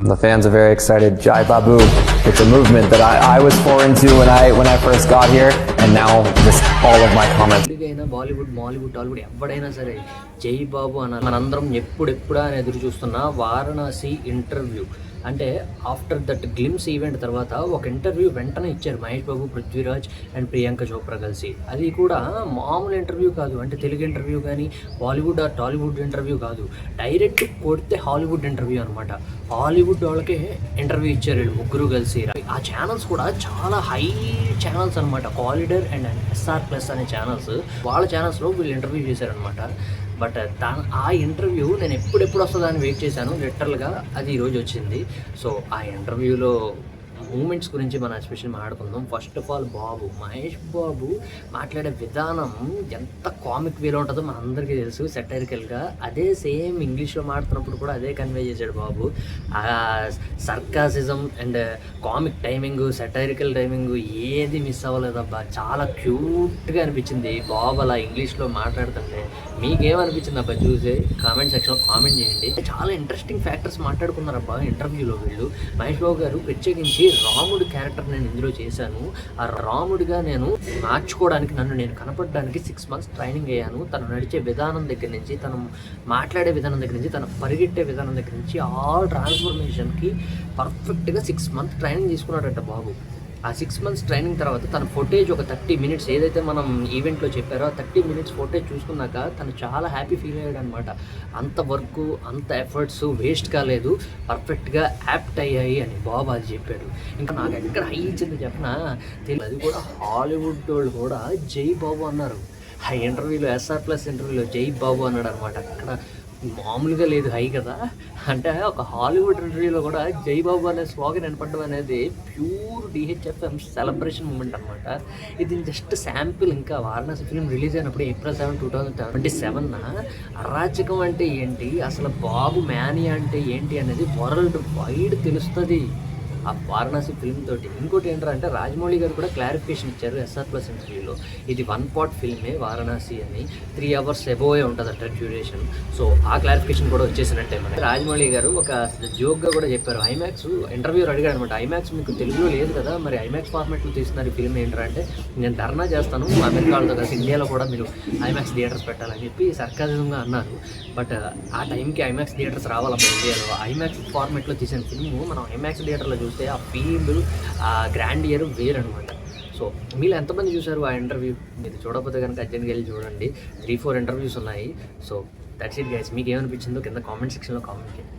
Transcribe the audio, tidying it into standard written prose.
The fans are very excited. Jai Babu, it's a movement that I was foreign to when I first got here, and now just all of my comments. Bollywood Mollywood Tollywood ఎవడైనా సరే జై బాబు అన్న మనందరం ఎప్పుడెప్పుడా అని ఎదురు చూస్తున్న వారణాసి ఇంటర్వ్యూ. అంటే ఆఫ్టర్ దట్ గ్లిమ్స్ ఈవెంట్ తర్వాత ఒక ఇంటర్వ్యూ వెంటనే ఇచ్చారు మహేష్ బాబు, పృథ్వీరాజ్ అండ్ ప్రియాంక చోప్రా కలిసి. అది కూడా మామూలు ఇంటర్వ్యూ కాదు, అంటే తెలుగు ఇంటర్వ్యూ కానీ బాలీవుడ్ ఆర్ టాలీవుడ్ ఇంటర్వ్యూ కాదు, డైరెక్ట్ కొడితే హాలీవుడ్ ఇంటర్వ్యూ అనమాట. హాలీవుడ్ వాళ్ళకే ఇంటర్వ్యూ ఇచ్చారు వీళ్ళు ముగ్గురు కలిసి. ఆ ఛానల్స్ కూడా చాలా హై ఛానల్స్ అనమాట, కాలిడర్ అండ్ SR+ అనే ఛానల్స్. వాళ్ళ ఛానల్స్లో వీళ్ళు ఇంటర్వ్యూ చేశారనమాట. బట్ ఆ ఇంటర్వ్యూ నేను ఎప్పుడెప్పుడు వస్తుందని వెయిట్ చేశాను. లిటరల్గా అది ఈరోజు వచ్చింది. సో ఆ ఇంటర్వ్యూలో మూమెంట్స్ గురించి మనం ఎస్పెషల్ మాట్లాడుకుందాం. First of all Mahesh Babu మాట్లాడే విధానం ఎంత కామిక్ వేలో ఉంటుందో మన అందరికీ తెలుసు. సెటైరికల్గా అదే సేమ్ ఇంగ్లీష్లో మాట్లాడుతున్నప్పుడు కూడా అదే కన్వే చేశాడు బాబు. ఆ sarcasm and comic timing, satirical timing ఏది మిస్ అవ్వలేదబ్బా. చాలా క్యూట్గా అనిపించింది బాబు అలా ఇంగ్లీష్లో మాట్లాడుతుంటే. మీకేమనిపించింది అబ్బా చూసి? కామెంట్ సెక్షన్లో కామెంట్ చేయండి. చాలా ఇంట్రెస్టింగ్ ఫ్యాక్టర్స్ మాట్లాడుకున్నారబ్బా ఇంటర్వ్యూలో వీళ్ళు. మహేష్ బాబు గారు ప్రత్యేకించి రాముడి క్యారెక్టర్ నేను ఇందులో చేశాను, ఆ రాముడిగా నేను మార్చుకోవడానికి, నన్ను నేను కనపడడానికి 6 months ట్రైనింగ్ అయ్యాను. తను నడిచే విధానం దగ్గర నుంచి, తను మాట్లాడే విధానం దగ్గర నుంచి, తను పరిగెట్టే విధానం దగ్గర నుంచి ఆల్ ట్రాన్స్ఫర్మేషన్కి పర్ఫెక్ట్గా 6 months ట్రైనింగ్ తీసుకున్నాడట బాబు. ఆ 6 months ట్రైనింగ్ తర్వాత తన ఫుటేజ్ ఒక 30 minutes ఏదైతే మనం ఈవెంట్లో చెప్పారో ఆ 30 minutes ఫుటేజ్ చూసుకున్నాక తను చాలా హ్యాపీ ఫీల్ అయ్యాడు అనమాట. అంత వర్క్, అంత ఎఫర్ట్స్ వేస్ట్ కాలేదు, పర్ఫెక్ట్గా యాప్ట్ అయ్యాయి అని బాబు అది చెప్పాడు. ఇంకా నాకు ఎక్కడ హై ఇచ్చింది చెప్పినా తెలియదు. అది కూడా హాలీవుడ్ వాళ్ళు కూడా జై బాబు అన్నారు. ఆ ఇంటర్వ్యూలో SR+ ఇంటర్వ్యూలో జై బాబు అన్నాడు అనమాట. అక్కడ మామూలుగా లేదు, హై కదా. అంటే ఒక హాలీవుడ్ ఇంటర్వ్యూలో కూడా జై బాబు అనే స్లోగన్ వినపడడం అనేది ప్యూర్ DHFM సెలబ్రేషన్ మూమెంట్ అనమాట. ఇది జస్ట్ శాంపిల్. ఇంకా వారణాసి ఫిల్మ్ రిలీజ్ అయినప్పుడు April 7, 2027 అరాచకం అంటే ఏంటి, అసలు బాబు మ్యానియా అంటే ఏంటి అనేది వరల్డ్ వైడ్ తెలుస్తుంది ఆ వారణాసి ఫిల్మ్ తోటి. ఇంకోటి ఏంటంటే రాజమౌళి గారు కూడా క్లారిఫికేషన్ ఇచ్చారు SR+ ఇంటర్వ్యూలో. ఇది 1 part ఫిల్మే వారణాసి అని, 3 hours అబోవే ఉంటుంది అంట డ్యూరేషన్. సో ఆ క్లారిఫికేషన్ కూడా వచ్చేసినట్టే. మన రాజమౌళి గారు ఒక జోక్గా కూడా చెప్పారు. ఐమాక్స్ ఇంటర్వ్యూ అడిగాడు అనమాట, ఐమాక్స్ మీకు తెలుగులో లేదు కదా, మరి ఐమాక్స్ ఫార్మాట్లో తీస్తున్నారు ఈ ఫిల్మ్ ఏంటంటే, నేను ధర్నా చేస్తాను అమెరికా వాళ్ళతో కలిసి ఇండియాలో కూడా మీరు ఐమాక్స్ థియేటర్స్ పెట్టాలని చెప్పి సర్కాజంగా అన్నారు. బట్ ఆ టైంకి ఐమాక్స్ థియేటర్స్ రావాలన్నమాట ఇండియాలో. ఐమాక్స్ ఫార్మాట్లో తీసిన ఫిల్మ్ మనం ఐమాక్స్ థియేటర్లో చూస్తే ఆ ఫీల్, ఆ గ్రాండియర్ వేరనమాట. సో మీరు ఎంతమంది చూసారు ఆ ఇంటర్వ్యూ? మీరు చూడకపోతే కనుక అర్జెంట్గా వెళ్ళి చూడండి. 3-4 ఇంటర్వ్యూస్ ఉన్నాయి. So that's it guys. మీకు ఏమనిపించిందో కింద కామెంట్ సెక్షన్లో కామెంట్ చేయండి.